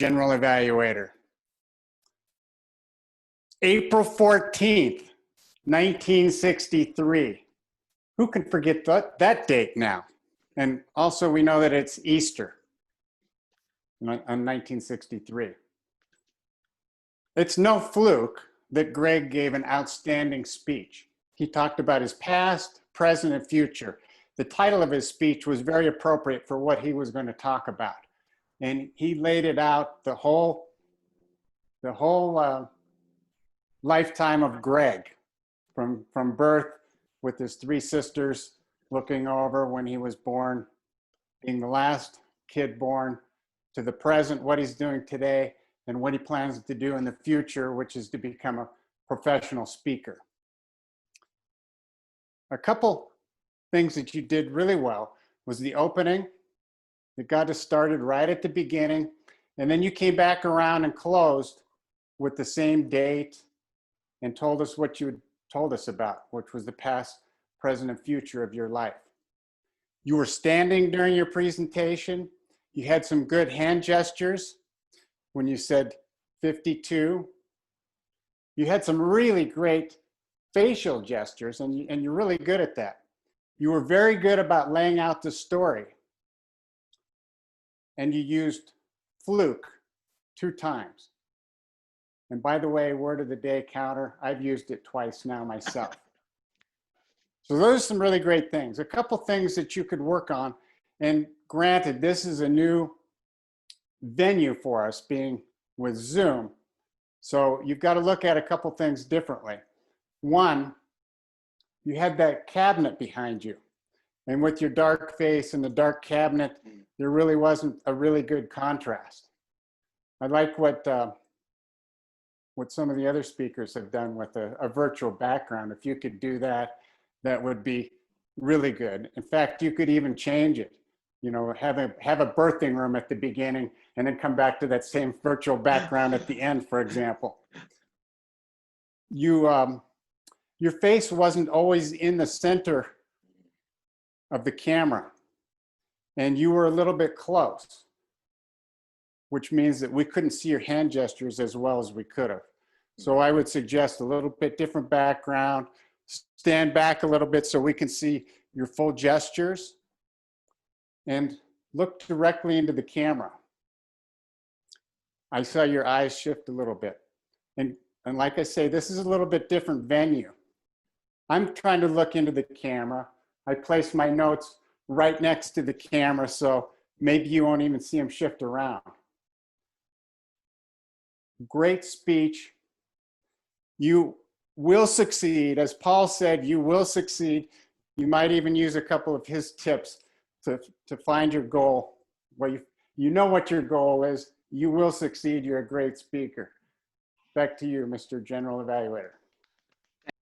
General Evaluator. April 14th, 1963. Who can forget that date now? And also we know that it's Easter on 1963. It's no fluke that Greg gave an outstanding speech. He talked about his past, present, and future. The title of his speech was very appropriate for what he was going to talk about. And he laid it out, the whole lifetime of Greg, from birth with his three sisters looking over when he was born, being the last kid born, to the present, what he's doing today, and what he plans to do in the future, which is to become a professional speaker. A couple things that you did really well was the opening. You got us started right at the beginning, and then you came back around and closed with the same date and told us what you had told us about, which was the past, present, and future of your life. You were standing during your presentation. You had some good hand gestures when you said 52. You had some really great facial gestures, and you're really good at that. You were very good about laying out the story. And you used fluke 2 times. And by the way, word of the day counter, I've used it twice now myself. So those are some really great things. A couple things that you could work on. And granted, this is a new venue for us, being with Zoom. So you've got to look at a couple things differently. One, you had that cabinet behind you. And with your dark face and the dark cabinet, there really wasn't a really good contrast. I like what some of the other speakers have done with a virtual background. If you could do that, that would be really good. In fact, you could even change it. You know, have a birthing room at the beginning and then come back to that same virtual background at the end, for example. Your face wasn't always in the center of the camera, and you were a little bit close, which means that we couldn't see your hand gestures as well as we could have. So I would suggest a little bit different background, stand back a little bit so we can see your full gestures, and look directly into the camera. I saw your eyes shift a little bit. And like I say, this is a little bit different venue. I'm trying to look into the camera. I place my notes right next to the camera, so maybe you won't even see them shift around. Great speech. You will succeed. As Paul said, you will succeed. You might even use a couple of his tips to find your goal. Well, you know what your goal is. You will succeed. You're a great speaker. Back to you, Mr. General Evaluator.